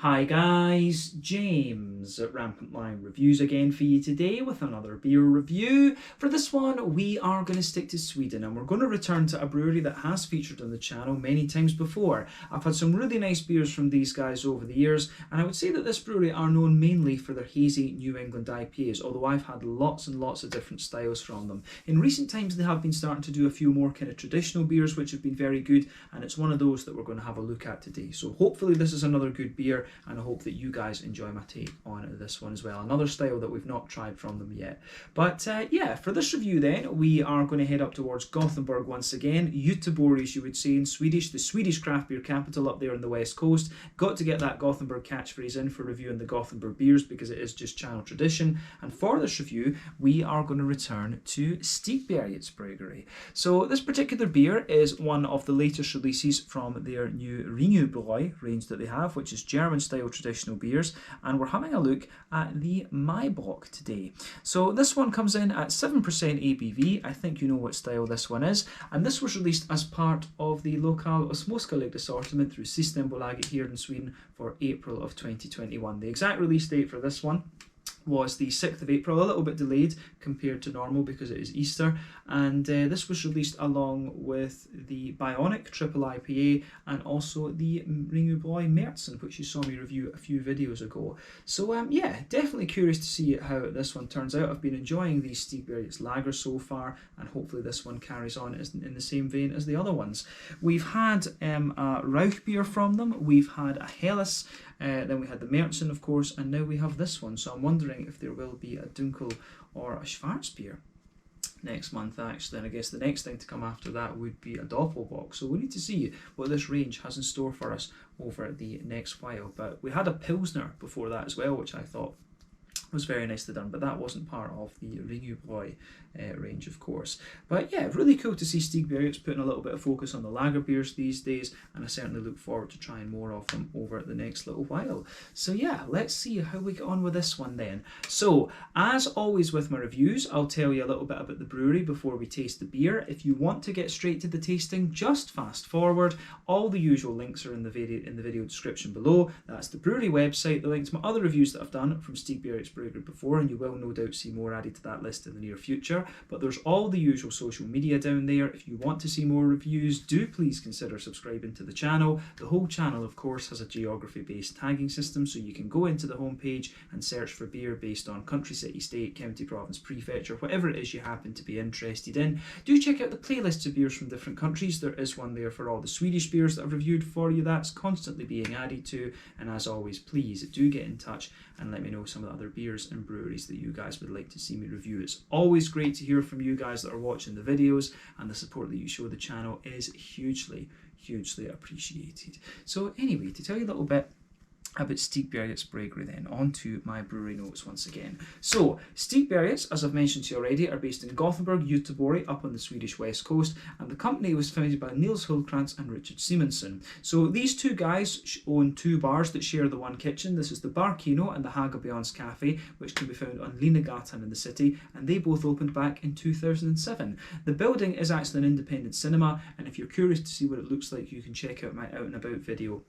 Hi guys, James at Rampant Lion Reviews again for you today with another beer review. For this one, we are going to stick to Sweden and we're going to return to a brewery that has featured on the channel many times before. I've had some really nice beers from these guys over the years, and I would say that this brewery are known mainly for their hazy New England IPAs, although I've had lots and lots of different styles from them. In recent times, they have been starting to do a few more kind of traditional beers, which have been very good, and it's one of those that we're going to have a look at today. So hopefully this is another good beer, and I hope that you guys enjoy my take on this one as well. Another style that we've not tried from them yet. But yeah, for this review then, we are going to head up towards Gothenburg once again. Göteborg, as you would say in Swedish, the Swedish craft beer capital up there on the west coast. Got to get that Gothenburg catchphrase in for reviewing the Gothenburg beers because it is just channel tradition. And for this review, we are going to return to Stigbergets Bryggeri. So this particular beer is one of the latest releases from their new Ringöbräu range that they have, which is German style traditional beers, and we're having a look at the Maibock today. So this one comes in at 7% ABV. I think you know what style this one is, and this was released as part of the local Småskaligt assortment through Systembolaget here in Sweden for April of 2021. The exact release date for this one was the 6th of April, a little bit delayed compared to normal because it is Easter, and this was released along with the Bionic Triple IPA and also the Ringöbräu Maibock, which you saw me review a few videos ago. So yeah, definitely curious to see how this one turns out. I've been enjoying these Stigbergets lagers so far, and hopefully this one carries on in the same vein as the other ones. We've had a Rauch beer from them, we've had a Helles, then we had the Märzen, of course, and now we have this one. So I'm wondering if there will be a Dunkel or a Schwarzbier next month, actually. And I guess the next thing to come after that would be a Doppelbock. So we need to see what this range has in store for us over the next while. But we had a Pilsner before that as well, which I thought was very nicely done, but that wasn't part of the Ringöbräu range, of course. But yeah, really cool to see Stigbergets putting a little bit of focus on the lager beers these days, and I certainly look forward to trying more of them over the next little while. So yeah, let's see how we get on with this one then. So, as always with my reviews, I'll tell you a little bit about the brewery before we taste the beer. If you want to get straight to the tasting, just fast forward. All the usual links are in the video description below. That's the brewery website, the link to my other reviews that I've done from Stigbergets Bryggeri before, and you will no doubt see more added to that list in the near future. But there's all the usual social media down there. If you want to see more reviews, do please consider subscribing to the channel. The whole channel, of course, has a geography-based tagging system, so you can go into the homepage and search for beer based on country, city, state, county, province, prefecture, whatever it is you happen to be interested in. Do check out the playlists of beers from different countries. There is one there for all the Swedish beers that I've reviewed for you. That's constantly being added to. And as always, please do get in touch and let me know some of the other beers and breweries that you guys would like to see me review. It's always great to hear from you guys that are watching the videos, and the support that you show the channel is hugely appreciated. So anyway, to tell you a little bit about Stigbergets Bryggeri then, on to my brewery notes once again. So, Stigbergets, as I've mentioned to you already, are based in Gothenburg, Göteborg, up on the Swedish west coast, and the company was founded by Nils Hultkrantz and Richard Simonsson. So these two guys own two bars that share the one kitchen. This is the Bar Kino and the Hagabians Cafe, which can be found on Linnegatan in the city, and they both opened back in 2007. The building is actually an independent cinema, and if you're curious to see what it looks like, you can check out my Out and About video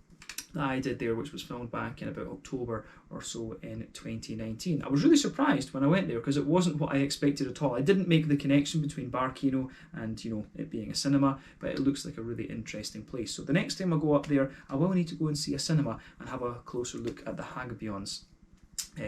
that I did there, which was filmed back in about October or so in 2019. I was really surprised when I went there because it wasn't what I expected at all. I didn't make the connection between Bar Kino and, you know, it being a cinema, but it looks like a really interesting place. So the next time I go up there, I will need to go and see a cinema and have a closer look at the Hagabians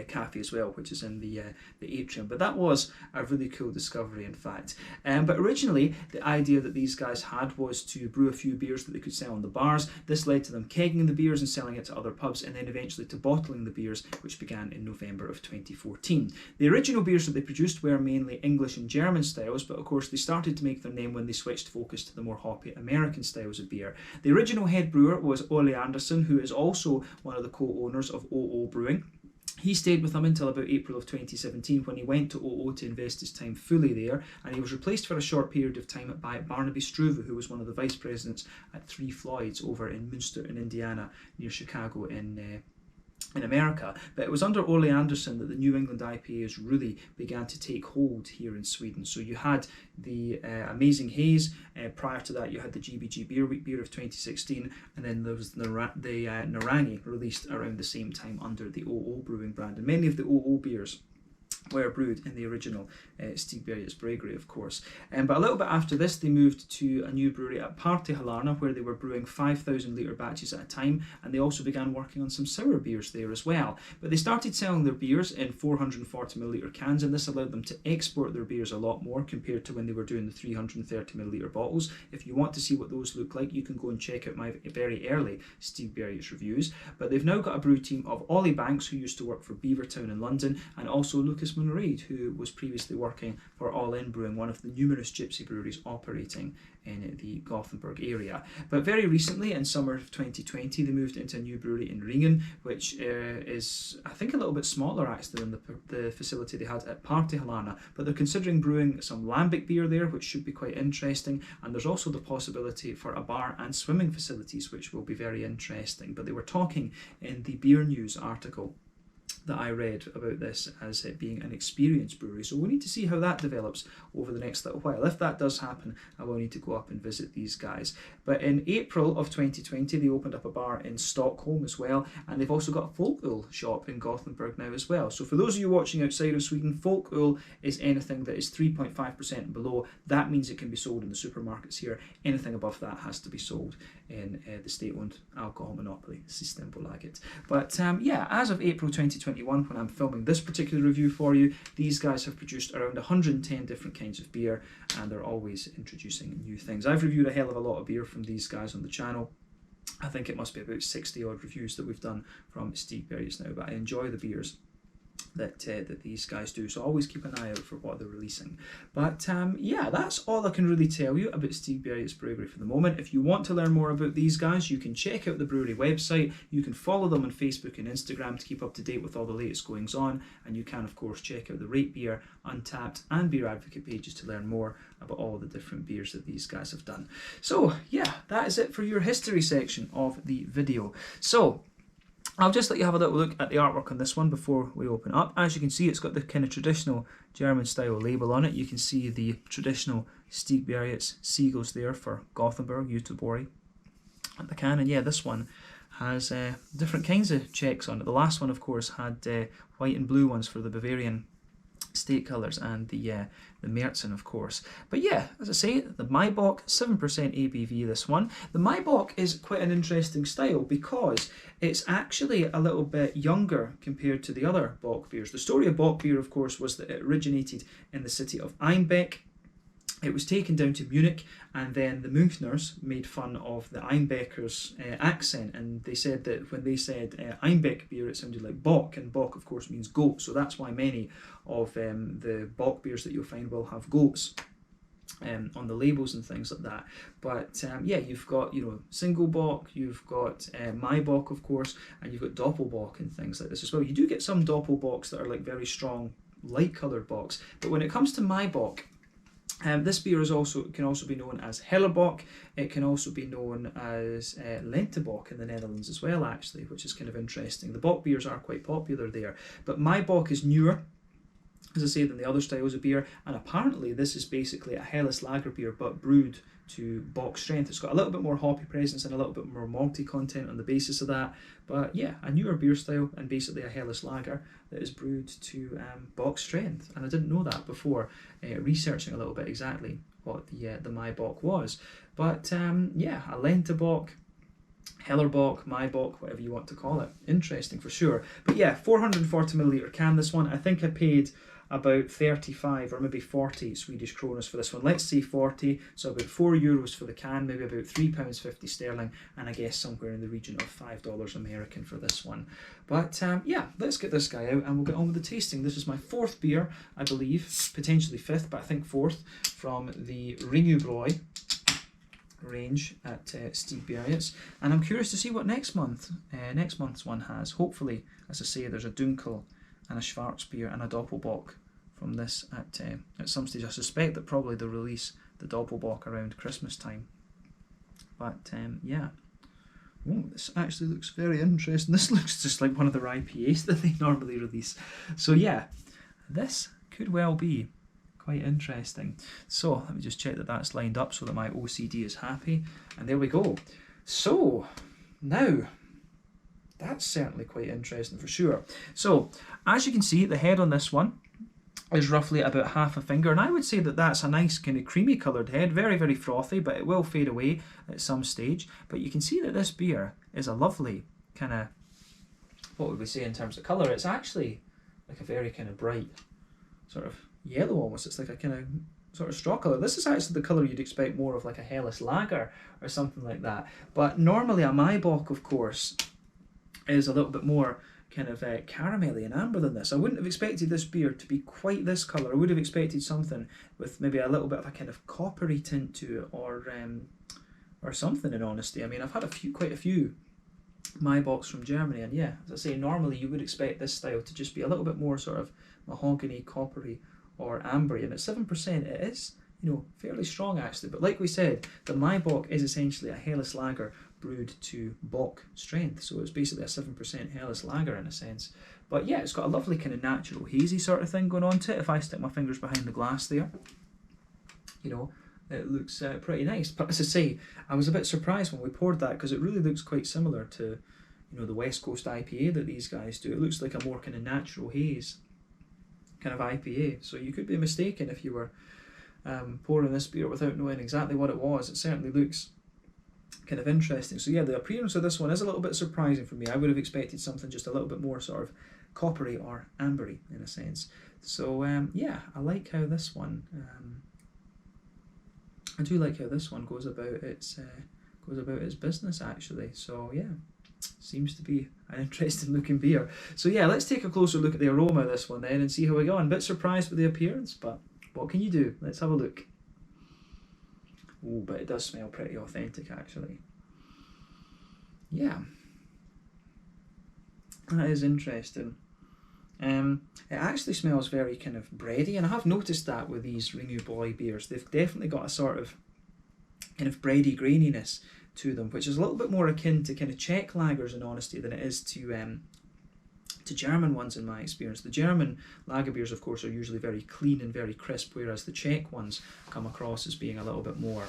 cafe as well, which is in the atrium. But that was a really cool discovery, in fact. But originally, the idea that these guys had was to brew a few beers that they could sell in the bars. This led to them kegging the beers and selling it to other pubs, and then eventually to bottling the beers, which began in November of 2014. The original beers that they produced were mainly English and German styles, but of course they started to make their name when they switched focus to the more hoppy American styles of beer. The original head brewer was Ole Anderson, who is also one of the co-owners of OO Brewing. He stayed with them until about April of 2017 when he went to OO to invest his time fully there, and he was replaced for a short period of time by Barnaby Struve, who was one of the vice presidents at Three Floyds over in Munster in Indiana near Chicago in in America, but it was under Ole Anderson that the New England IPAs really began to take hold here in Sweden. So you had the Amazing Haze, prior to that you had the GBG Beer Week beer of 2016, and then there was the Narangi released around the same time under the OO Brewing brand, and many of the OO beers were brewed in the original Stigbergets Bryggeri, of course. But a little bit after this, they moved to a new brewery at Partyhalarna, where they were brewing 5,000 litre batches at a time, and they also began working on some sour beers there as well. But they started selling their beers in 440 milliliter cans, and this allowed them to export their beers a lot more compared to when they were doing the 330 milliliter bottles. If you want to see what those look like, you can go and check out my very early Stigbergets reviews. But they've now got a brew team of Ollie Banks, who used to work for Beavertown in London, and also Lucas Munreid, who was previously working for All In Brewing, one of the numerous gypsy breweries operating in the Gothenburg area. But very recently, in summer of 2020, they moved into a new brewery in Ringen, which is, I think, a little bit smaller actually than the facility they had at Partyhalarna. But they're considering brewing some lambic beer there, which should be quite interesting. And there's also the possibility for a bar and swimming facilities, which will be very interesting. But they were talking in the Beer News article that I read about this as it being an experienced brewery. So we need to see how that develops over the next little while. If that does happen, I will need to go up and visit these guys. But in April of 2020, they opened up a bar in Stockholm as well, and they've also got a Folköl shop in Gothenburg now as well. So for those of you watching outside of Sweden, Folköl is anything that is 3.5% and below. That means it can be sold in the supermarkets here. Anything above that has to be sold in the state-owned alcohol monopoly, Systembolaget. But yeah, as of April 2021, when I'm filming this particular review for you, these guys have produced around 110 different kinds of beer, and they're always introducing new things. I've reviewed a hell of a lot of beer from these guys on the channel. I think it must be about 60 odd reviews that we've done from Stigbergets now, but I enjoy the beers that these guys do, so always keep an eye out for what they're releasing. But yeah, that's all I can really tell you about Stigbergets Brewery for the moment. If you want to learn more about these guys, you can check out the brewery website, you can follow them on Facebook and Instagram to keep up to date with all the latest goings on, and you can of course check out the Rate Beer, Untappd and Beer Advocate pages to learn more about all the different beers that these guys have done. So yeah, that is it for your history section of the video. So I'll just let you have a little look at the artwork on this one before we open up. As you can see, it's got the kind of traditional German style label on it. You can see the traditional Stigbergets seagulls there for Gothenburg, Göteborg at the can. And yeah, this one has different kinds of checks on it. The last one, of course, had white and blue ones for the Bavarian state colours, and the Märzen, of course. But yeah, as I say, the Maibock, 7% ABV this one. The Maibock is quite an interesting style because it's actually a little bit younger compared to the other Bock beers. The story of Bock beer, of course, was that it originated in the city of Einbeck. It was taken down to Munich, and then the Münchners made fun of the Einbeckers' accent, and they said that when they said Einbeck beer, it sounded like Bock, and Bock, of course, means goat, so that's why many of the Bock beers that you'll find will have goats on the labels and things like that. But yeah, you've got, you know, single Bock, you've got Maibock, of course, and you've got Doppelbock and things like this as well. You do get some Doppelbocks that are like very strong, light-coloured bocks, but when it comes to Maibock, this beer can also be known as Hellerbock. It can also be known as Lentebock in the Netherlands as well, actually, which is kind of interesting. The Bock beers are quite popular there, but Maibock is newer, as I say, than the other styles of beer, and apparently this is basically a Helles lager beer but brewed to Bock strength. It's got a little bit more hoppy presence and a little bit more malty content on the basis of that, but yeah, a newer beer style and basically a Helles lager that is brewed to Bock strength. And I didn't know that before researching a little bit exactly what the Maibock was. But yeah, a Lentebock, Hellerbock, Maibock, whatever you want to call it. Interesting for sure. But yeah, 440 milliliter can this one. I think I paid about 35 or maybe 40 Swedish kronas for this one. Let's say 40, so about €4 for the can, maybe about £3.50 sterling, and I guess somewhere in the region of $5 American for this one. But yeah, let's get this guy out and we'll get on with the tasting. This is my fourth beer, I believe, potentially fifth, but I think fourth, from the Ringöbräu range at Stigbergets, and I'm curious to see what next month's one has. Hopefully, as I say, there's a Dunkel and a Schwarzbier and a Doppelbock from this at some stage. I suspect that probably they'll release the Doppelbock around Christmas time. But yeah, Oh, this actually looks very interesting. This looks just like one of their IPAs that they normally release. So yeah, this could well be quite interesting. So let me just check that that's lined up so that my OCD is happy. And there we go. So now, that's certainly quite interesting for sure. So as you can see, the head on this one is roughly about half a finger, and I would say that that's a nice kind of creamy coloured head, very, very frothy, but it will fade away at some stage. But you can see that this beer is a lovely kind of, what would we say in terms of colour? It's actually like a very kind of bright sort of yellow almost. It's like a kind of sort of straw colour. This is actually the colour you'd expect more of like a Helles lager or something like that. But normally a Maibock, of course, is a little bit more kind of caramelly and amber than this. I wouldn't have expected this beer to be quite this colour. I would have expected something with maybe a little bit of a kind of coppery tint to it, or something, in honesty. I mean, I've had quite a few Maibocks from Germany, and yeah, as I say, normally you would expect this style to just be a little bit more sort of mahogany, coppery, or ambery, and at 7% it is, you know, fairly strong actually. But like we said, the Maibock is essentially a Helles lager brewed to Bock strength, so it's basically a 7% Helles lager in a sense. But yeah, it's got a lovely kind of natural hazy sort of thing going on to it. If I stick my fingers behind the glass there, you know, it looks pretty nice. But as I say, I was a bit surprised when we poured that, because it really looks quite similar to, you know, the West Coast IPA that these guys do. It looks like a more kind of natural haze kind of IPA. So you could be mistaken if you were pouring this beer without knowing exactly what it was. It certainly looks kind of interesting. So yeah, the appearance of this one is a little bit surprising for me. I would have expected something just a little bit more sort of coppery or ambery in a sense. So yeah, I like how this one I do like how this one goes about its business actually. So yeah, seems to be an interesting looking beer. So yeah, let's take a closer look at the aroma of this one then and see how we go. I'm a bit surprised with the appearance, but what can you do? Let's have a look. Oh, but it does smell pretty authentic actually. Yeah, that is interesting. It actually smells very kind of bready, and I have noticed that with these Ringöbräu beers. They've definitely got a sort of kind of bready graininess to them, which is a little bit more akin to kind of Czech lagers in honesty than it is to German ones in my experience. The German lager beers, of course, are usually very clean and very crisp, whereas the Czech ones come across as being a little bit more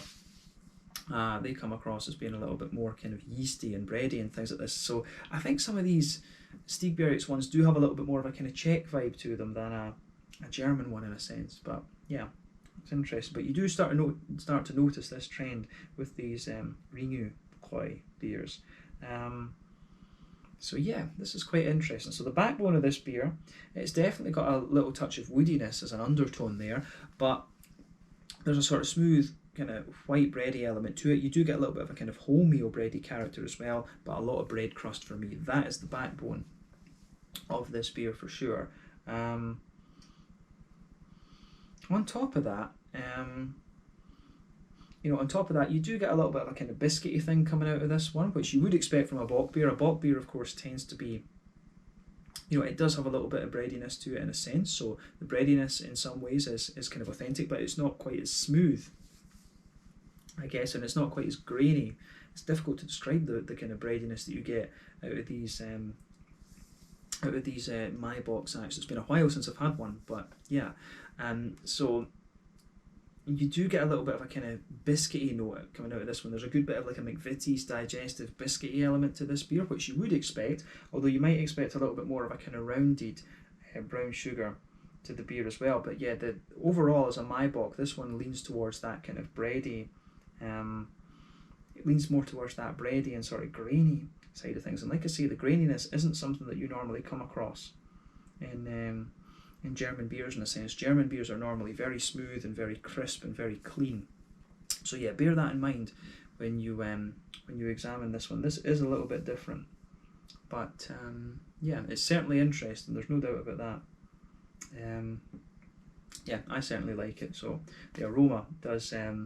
kind of yeasty and bready and things like this. So I think some of these Stigbergets ones do have a little bit more of a kind of Czech vibe to them than a German one in a sense. But yeah, it's interesting. But you do start to notice this trend with these Ringöbräu beers. So yeah, this is quite interesting. So the backbone of this beer, it's definitely got a little touch of woodiness as an undertone there, but there's a sort of smooth kind of white bready element to it. You do get a little bit of a kind of wholemeal bready character as well, but a lot of bread crust for me. That is the backbone of this beer for sure. On top of that, you do get a little bit of a kind of biscuity thing coming out of this one, which you would expect from a Bock beer. A Bock beer, of course, tends to be, you know, it does have a little bit of breadiness to it in a sense. So the breadiness in some ways is kind of authentic, but it's not quite as smooth, I guess, and it's not quite as grainy. It's difficult to describe the kind of breadiness that you get out of these Maibocks. Actually, it's been a while since I've had one, but yeah, so you do get a little bit of a kind of biscuity note coming out of this one. There's a good bit of like a McVitie's digestive biscuity element to this beer, which you would expect, although you might expect a little bit more of a kind of rounded brown sugar to the beer as well. But yeah, the overall as a Maibock, this one leans towards that kind of bready, it leans more towards that bready and sort of grainy side of things. And like I say, the graininess isn't something that you normally come across in German beers in a sense. German beers are normally very smooth and very crisp and very clean. So yeah, bear that in mind when you examine this one. This is a little bit different, but yeah, it's certainly interesting. There's no doubt about that. Yeah, I certainly like it. So the aroma does it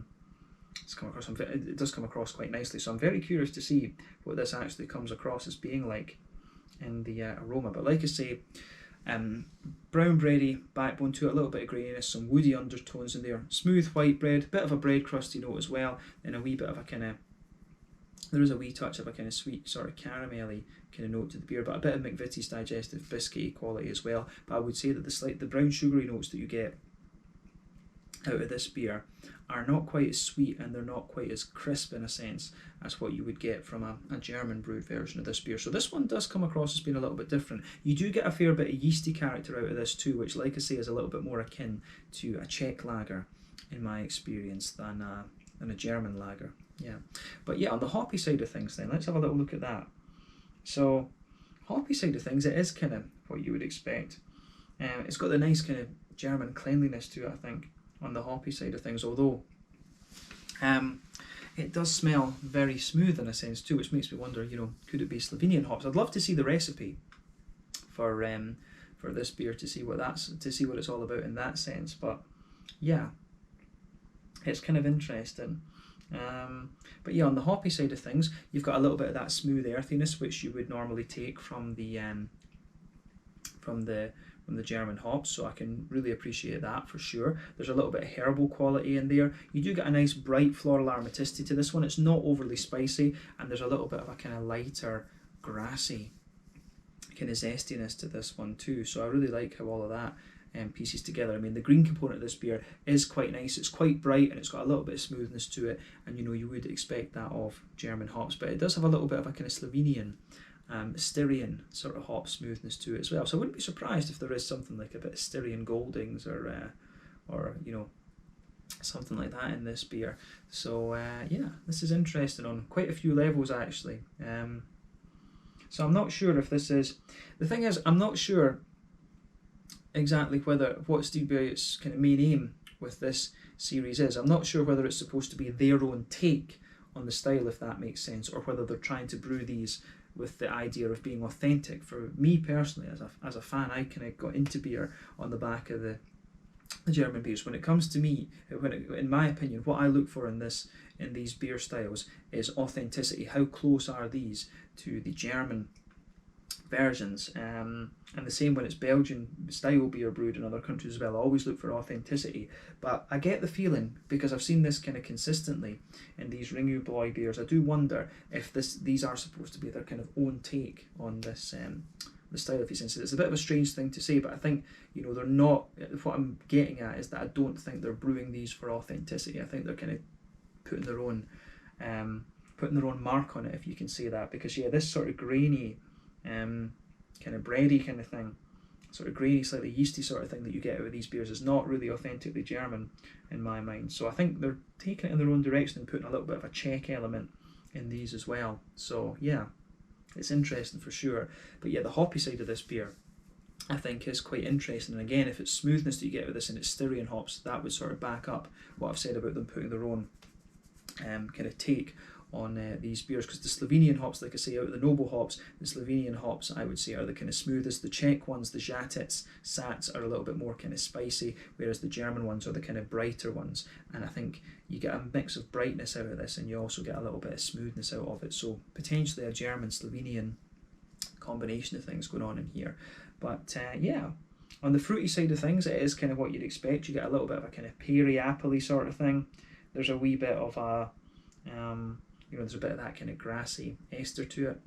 does come across quite nicely. So I'm very curious to see what this actually comes across as being like in the aroma. But like I say, brown bready backbone to it, a little bit of graininess, some woody undertones in there, smooth white bread, bit of a bread crusty note as well, and a wee bit of a kind of There is a wee touch of a kind of sweet sort of caramelly kind of note to the beer, but a bit of McVitie's digestive biscuity quality as well. But I would say that the brown sugary notes that you get out of this beer are not quite as sweet, and they're not quite as crisp in a sense as what you would get from a German brewed version of this beer. So this one does come across as being a little bit different. You do get a fair bit of yeasty character out of this too, which, like I say, is a little bit more akin to a Czech lager in my experience than a German lager. Yeah, but yeah, on the hoppy side of things then, let's have a little look at that. So hoppy side of things, it is kind of what you would expect. It's got the nice kind of German cleanliness to it, I think, on the hoppy side of things, although it does smell very smooth in a sense too, which makes me wonder, you know, could it be Slovenian hops? I'd love to see the recipe for this beer to see what it's all about in that sense. But yeah, it's kind of interesting. But yeah, on the hoppy side of things, you've got a little bit of that smooth earthiness which you would normally take from the German hops, so I can really appreciate that for sure. There's a little bit of herbal quality in there. You do get a nice bright floral aromaticity to this one. It's not overly spicy, and there's a little bit of a kind of lighter grassy kind of zestiness to this one too. So I really like how all of that pieces together. I mean, the green component of this beer is quite nice. It's quite bright, and it's got a little bit of smoothness to it, and you know, you would expect that of German hops, but it does have a little bit of a kind of Slovenian Styrian sort of hop smoothness to it as well. So I wouldn't be surprised if there is something like a bit of Styrian Goldings or you know, something like that in this beer. So yeah, this is interesting on quite a few levels actually. So I'm not sure if this is, the thing is, I'm not sure exactly what Stigbergets' kind of main aim with this series is. I'm not sure whether it's supposed to be their own take on the style, if that makes sense, or whether they're trying to brew these with the idea of being authentic. For me personally, as a fan, I kind of got into beer on the back of the German beers. When it comes to me, in my opinion, what I look for in these beer styles is authenticity. How close are these to the German versions? And the same when it's Belgian style beer brewed in other countries as well. I always look for authenticity, but I get the feeling, because I've seen this kind of consistently in these Ringöbräu beers, I do wonder if these are supposed to be their kind of own take on this the style, if you sense it. It's a bit of a strange thing to say, but I think, you know, they're not, what I'm getting at is that I don't think they're brewing these for authenticity. I think they're kind of putting their own mark on it, if you can say that, because yeah, this sort of grainy kind of bready kind of thing, sort of grainy, slightly yeasty sort of thing that you get out of these beers is not really authentically German in my mind. So I think they're taking it in their own direction and putting a little bit of a Czech element in these as well. So yeah, it's interesting for sure. But yeah, the hoppy side of this beer I think is quite interesting, and again, if it's smoothness that you get with this and it's Styrian hops, that would sort of back up what I've said about them putting their own kind of take on these beers, because the Slovenian hops, like I say, out of the noble hops, the Slovenian hops I would say are the kind of smoothest. The Czech ones, the Žatec, Sats, are a little bit more kind of spicy, whereas the German ones are the kind of brighter ones, and I think you get a mix of brightness out of this, and you also get a little bit of smoothness out of it, so potentially a German-Slovenian combination of things going on in here. But yeah, on the fruity side of things, it is kind of what you'd expect. You get a little bit of a kind of peary, appley sort of thing. There's a wee bit of a you know, there's a bit of that kind of grassy ester to it.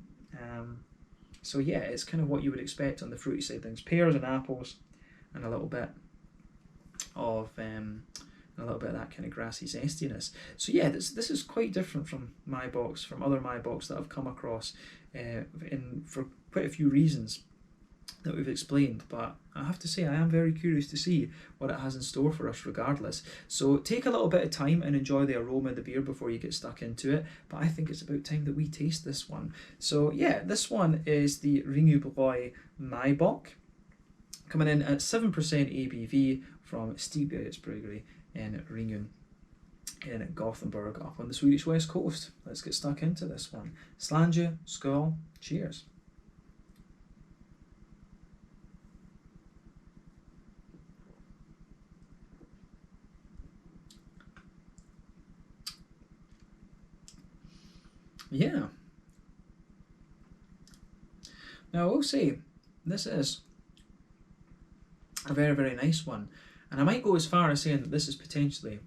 So yeah, it's kind of what you would expect on the fruity side of things. Pears and apples, and a little bit of that kind of grassy zestiness. So yeah, this is quite different from other Maibocks that I've come across for quite a few reasons that we've explained, but I have to say I am very curious to see what it has in store for us regardless. So take a little bit of time and enjoy the aroma of the beer before you get stuck into it, but I think it's about time that we taste this one. So yeah, this one is the Ringöbräu Maibock, coming in at 7% ABV from Stigbergets Bryggeri in Ringen in Gothenburg up on the Swedish west coast. Let's get stuck into this one. Slange, skål, cheers. Yeah. Now I will say, this is a very, very nice one. And I might go as far as saying that this is potentially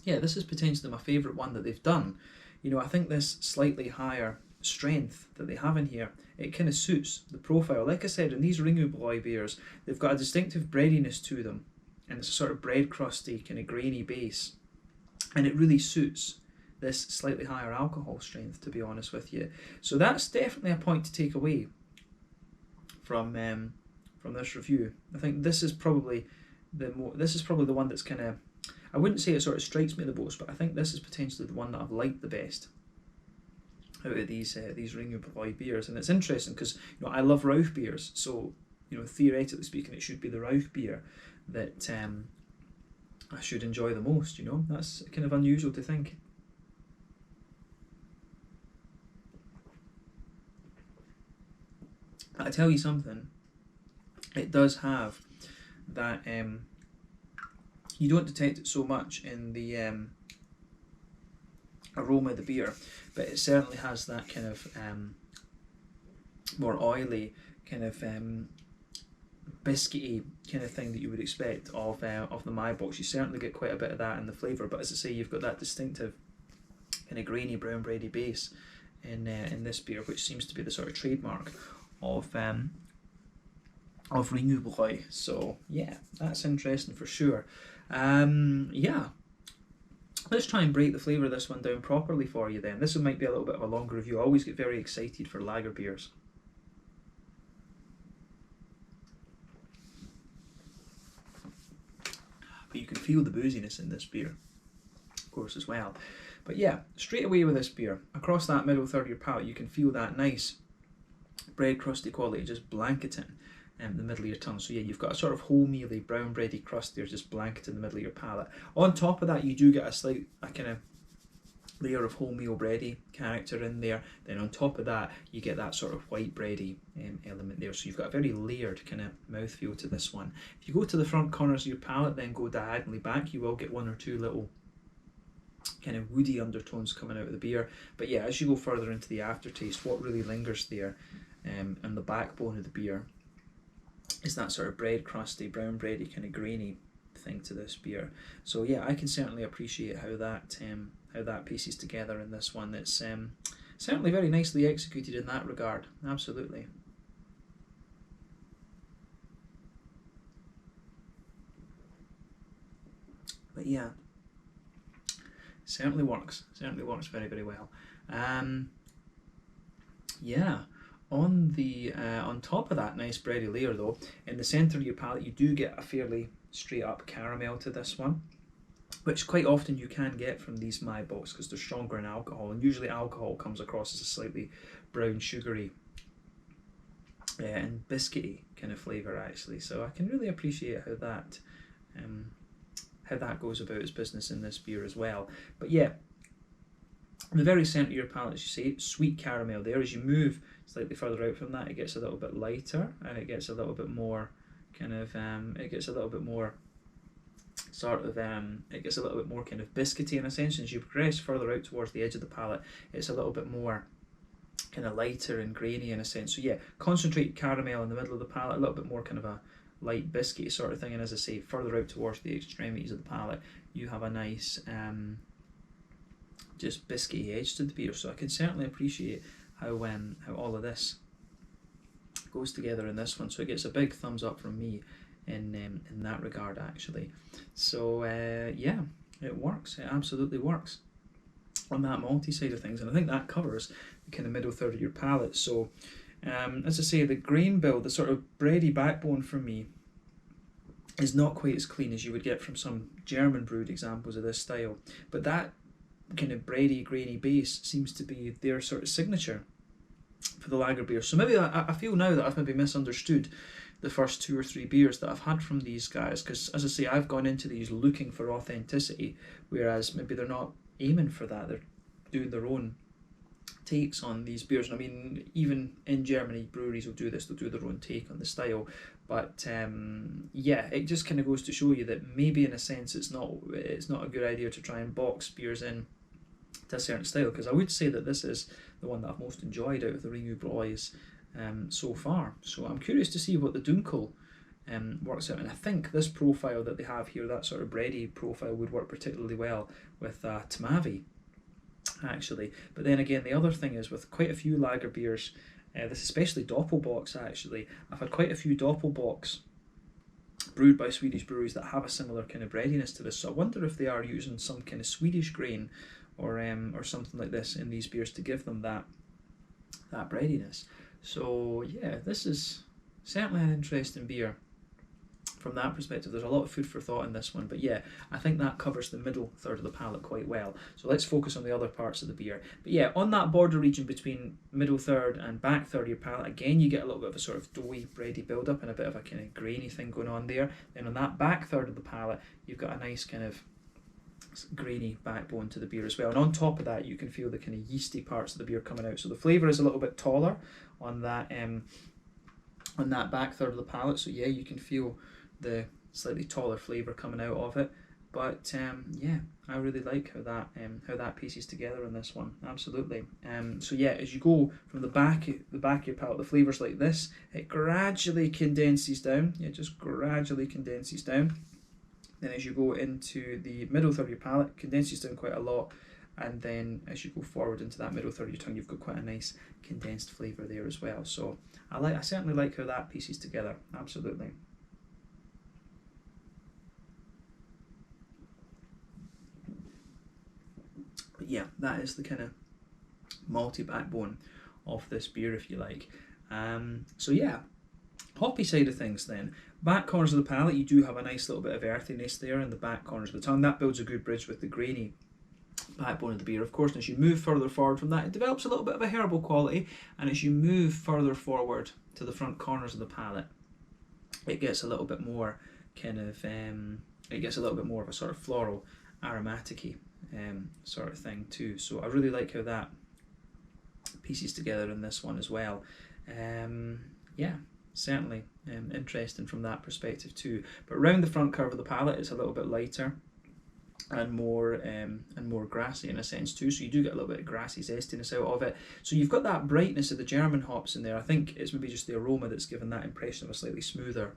yeah, this is potentially my favourite one that they've done. You know, I think this slightly higher strength that they have in here, it kind of suits the profile. Like I said, in these Ringöbräu beers, they've got a distinctive breadiness to them, and it's a sort of bread crusty, kind of grainy base, and it really suits this slightly higher alcohol strength, to be honest with you. So that's definitely a point to take away from this review. I think this is probably the one that's kind of, I wouldn't say it sort of strikes me the most, but I think this is potentially the one that I've liked the best out of these Ringöbräu beers. And it's interesting because, you know, I love Rauch beers, so, you know, theoretically speaking, it should be the Rauch beer that I should enjoy the most. You know, that's kind of unusual to think. I tell you something, it does have that, you don't detect it so much in the aroma of the beer, but it certainly has that kind of more oily, kind of biscuity kind of thing that you would expect of the Maibock. You certainly get quite a bit of that in the flavour, but as I say, you've got that distinctive kind of grainy brown bready base in this beer, which seems to be the sort of trademark of Ringöbräu. So yeah, that's interesting for sure. Yeah, let's try and break the flavour of this one down properly for you then. This might be a little bit of a longer review. I always get very excited for lager beers. But you can feel the booziness in this beer, of course, as well. But yeah, straight away with this beer, across that middle third of your palate, you can feel that nice bread crusty quality just blanketing the middle of your tongue. So yeah, you've got a sort of wholemeally brown bready crust there just blanketing the middle of your palate. On top of that, you do get a kind of layer of wholemeal bready character in there. Then on top of that, you get that sort of white bready element there. So you've got a very layered kind of mouthfeel to this one. If you go to the front corners of your palate, then go diagonally back, you will get one or two little kind of woody undertones coming out of the beer. But yeah, as you go further into the aftertaste, what really lingers there and the backbone of the beer is that sort of bread crusty, brown bready, kind of grainy thing to this beer. So yeah, I can certainly appreciate how that pieces together in this one. It's certainly very nicely executed in that regard. Absolutely. But yeah, certainly works. Certainly works very, very well. Yeah. On top of that nice bready layer though, in the centre of your palate you do get a fairly straight up caramel to this one, which quite often you can get from these Maibocks because they're stronger in alcohol, and usually alcohol comes across as a slightly brown sugary and biscuity kind of flavour actually. So I can really appreciate how that goes about its business in this beer as well. But yeah, in the very centre of your palate, as you say, sweet caramel there. As you move slightly further out from that, it gets a little bit lighter and it gets a little bit more kind of it gets a little bit more kind of biscuity in a sense. As you progress further out towards the edge of the palate, it's a little bit more kind of lighter and grainy in a sense. So yeah, concentrated caramel in the middle of the palate, a little bit more kind of a light biscuity sort of thing. And as I say, further out towards the extremities of the palate, you have a nice just biscuity edge to the beer. So I can certainly appreciate how all of this goes together in this one. So it gets a big thumbs up from me in that regard actually. So yeah, it works. It absolutely works on that malty side of things, and I think that covers the kind of middle third of your palate. So as I say, the grain build, the sort of bready backbone for me, is not quite as clean as you would get from some German brewed examples of this style, but that kind of bready, grainy base seems to be their sort of signature for the lager beer. So maybe I feel now that I've maybe misunderstood the first 2 or 3 beers that I've had from these guys, because as I say, I've gone into these looking for authenticity, whereas maybe they're not aiming for that. They're doing their own takes on these beers. And I mean, even in Germany, breweries will do this, they'll do their own take on the style. But yeah, it just kind of goes to show you that maybe in a sense it's not a good idea to try and box beers in to a certain style, because I would say that this is the one that I've most enjoyed out of the Ringöbräus so far. So I'm curious to see what the Dunkel works out. And I think this profile that they have here, that sort of bready profile, would work particularly well with Tamavi, actually. But then again, the other thing is with quite a few lager beers, this especially Doppelbocks actually, I've had quite a few Doppelbocks brewed by Swedish breweries that have a similar kind of breadiness to this. So I wonder if they are using some kind of Swedish grain or something like this in these beers to give them that breadiness. So yeah, this is certainly an interesting beer from that perspective. There's a lot of food for thought in this one, but yeah, I think that covers the middle third of the palate quite well. So let's focus on the other parts of the beer. But yeah, on that border region between middle third and back third of your palate, again, you get a little bit of a sort of doughy, bready build-up and a bit of a kind of grainy thing going on there. Then on that back third of the palate, you've got a nice kind of grainy backbone to the beer as well. And on top of that, you can feel the kind of yeasty parts of the beer coming out. So the flavour is a little bit taller on that back third of the palate. So yeah, you can feel the slightly taller flavour coming out of it, but yeah, I really like how that pieces together in this one. Absolutely. So yeah, as you go from the back of your palate, the flavours like this, it gradually condenses down. It just gradually condenses down. Then as you go into the middle third of your palate, it condenses down quite a lot, and then as you go forward into that middle third of your tongue, you've got quite a nice condensed flavour there as well. So I certainly like how that pieces together. Absolutely. But yeah, that is the kind of malty backbone of this beer, if you like. So yeah, hoppy side of things then. Back corners of the palate, you do have a nice little bit of earthiness there in the back corners of the tongue. That builds a good bridge with the grainy backbone of the beer, of course. And as you move further forward from that, it develops a little bit of a herbal quality. And as you move further forward to the front corners of the palate, it gets a little bit more kind of, it gets a little bit more of a sort of floral, aromatic-y sort of thing too. So I really like how that pieces together in this one as well. Yeah, certainly interesting from that perspective too. But around the front curve of the palate, it's a little bit lighter and more grassy in a sense too. So you do get a little bit of grassy zestiness out of it. So you've got that brightness of the German hops in there. I think it's maybe just the aroma that's given that impression of a slightly smoother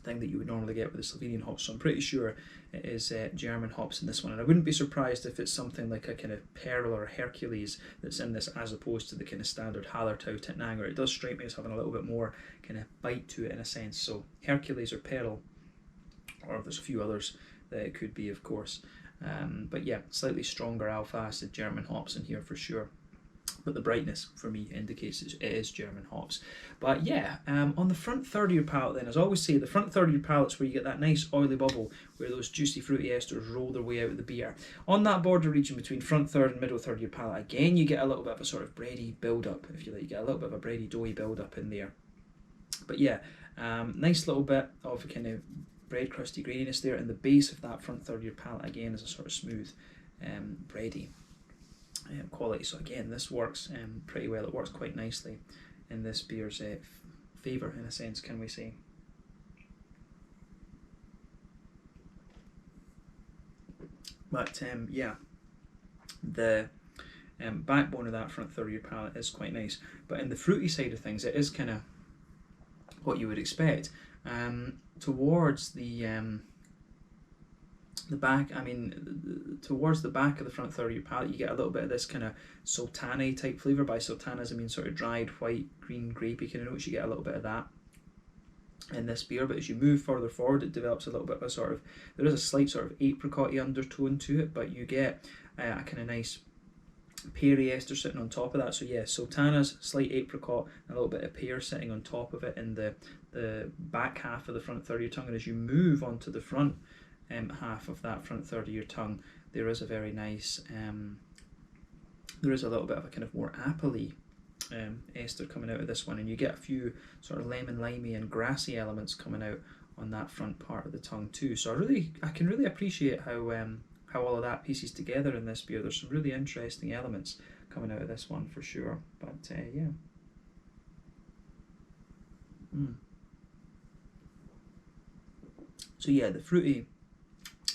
thing that you would normally get with the Slovenian hops. So I'm pretty sure it is German hops in this one, and I wouldn't be surprised if it's something like a kind of Pearl or a Hercules that's in this, as opposed to the kind of standard Hallertau Tettnanger. It does strike me as having a little bit more kind of bite to it in a sense. So Hercules or Pearl, or there's a few others that it could be, of course. But yeah, slightly stronger alpha acid German hops in here for sure. But the brightness for me indicates it is German hops. But yeah, on the front third of your palate then, as I always say, the front third of your palate's where you get that nice oily bubble where those juicy fruity esters roll their way out of the beer. On that border region between front third and middle third of your palate, again you get a little bit of a sort of bready build-up, if you like. You get a little bit of a bready doughy build-up in there. But yeah, nice little bit of kind of bread crusty graininess there, and the base of that front third of your palate again is a sort of smooth bready quality. So again, this works pretty well. It works quite nicely in this beer's favour, in a sense, can we say. But yeah, the backbone of that front third of your palate is quite nice. But in the fruity side of things, it is kind of what you would expect. Towards the back, towards the back of the front third of your palate, you get a little bit of this kind of sultana type flavour. By sultanas, I mean sort of dried white, green, grapey kind of notes. You get a little bit of that in this beer. But as you move further forward, it develops a little bit of a sort of, there is a slight sort of apricot-y undertone to it, but you get a kind of nice peary ester sitting on top of that. So yeah, sultanas, slight apricot, and a little bit of pear sitting on top of it in the back half of the front third of your tongue. And as you move onto the front half of that front third of your tongue, there is a very nice, there is a little bit of a kind of more apple-y ester coming out of this one, and you get a few sort of lemon, limey and grassy elements coming out on that front part of the tongue too. So I can really appreciate how all of that pieces together in this beer. There's some really interesting elements coming out of this one for sure. But yeah. So yeah, the fruity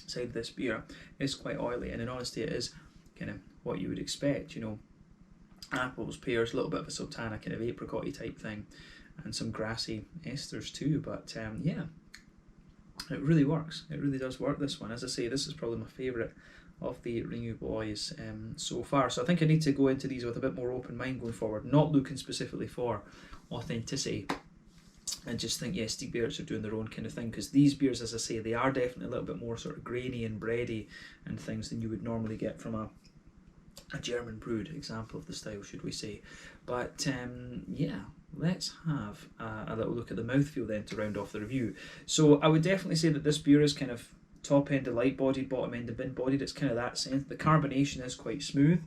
side of this beer is quite oily, and in honesty it is kind of what you would expect, you know, apples, pears, a little bit of a sultana kind of apricot-y type thing and some grassy esters too. But yeah, it really works. It really does work, this one. As I say, this is probably my favourite of the Ringöbräu so far. So I think I need to go into these with a bit more open mind going forward, not looking specifically for authenticity. And just think, yeah, Stigbergets are doing their own kind of thing, because these beers, as I say, they are definitely a little bit more sort of grainy and bready and things than you would normally get from a German brewed example of the style, should we say. But yeah, let's have a little look at the mouthfeel then to round off the review. So I would definitely say that this beer is kind of top end of light bodied, bottom end of bin bodied. It's kind of that sense. The carbonation is quite smooth.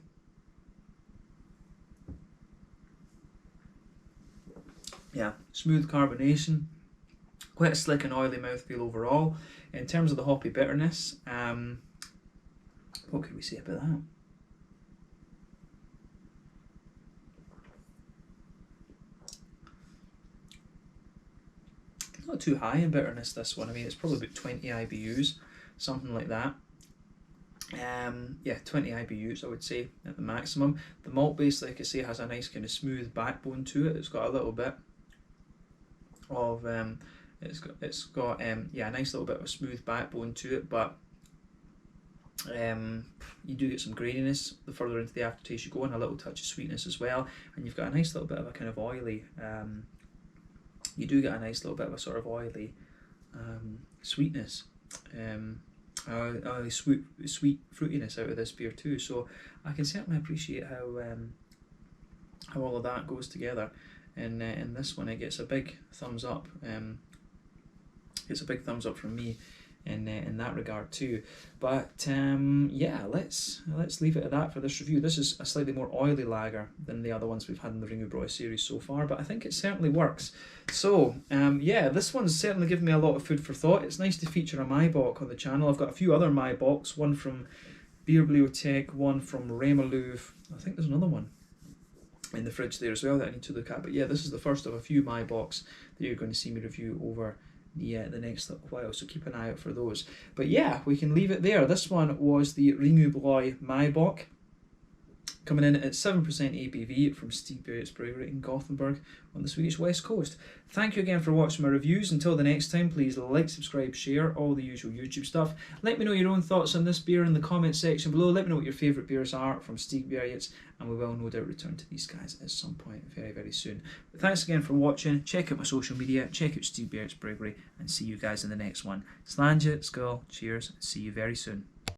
Yeah, smooth carbonation, quite a slick and oily mouthfeel overall. In terms of the hoppy bitterness, what could we say about that? Not too high in bitterness, this one. I mean, it's probably about 20 IBUs, something like that. Yeah, 20 IBUs I would say at the maximum. The malt base, like I say, has a nice kind of smooth backbone to it. It's got a little bit of it's got yeah, a nice little bit of a smooth backbone to it, but you do get some graininess the further into the aftertaste you go, and a little touch of sweetness as well, and you've got a nice little bit of a kind of oily you do get a nice little bit of a sort of oily sweetness, oily sweet fruitiness out of this beer too. So I can certainly appreciate how all of that goes together. And in this one, it gets a big thumbs up. It's a big thumbs up from me in that regard too. But yeah, let's leave it at that for this review. This is a slightly more oily lager than the other ones we've had in the Ringöbräu series so far, but I think it certainly works. So yeah, this one's certainly given me a lot of food for thought. It's nice to feature a Maibock on the channel. I've got a few other Maibocks, one from Bibliothek, one from Remeluv. I think there's another one in the fridge there as well that I need to look at. But yeah, this is the first of a few Maibocks that you're going to see me review over the next little while, so keep an eye out for those. But yeah, we can leave it there. This one was the Ringöbräu Maibock, coming in at 7% ABV from Stigbergets Bryggeri in Gothenburg on the Swedish west coast. Thank you again for watching my reviews. Until the next time, please like, subscribe, share, all the usual YouTube stuff. Let me know your own thoughts on this beer in the comments section below. Let me know what your favourite beers are from Stigbergets, and we will no doubt return to these guys at some point very, very soon. But thanks again for watching. Check out my social media, check out Stigbergets Bryggeri, and see you guys in the next one. Slàinte, skål, cheers, and see you very soon.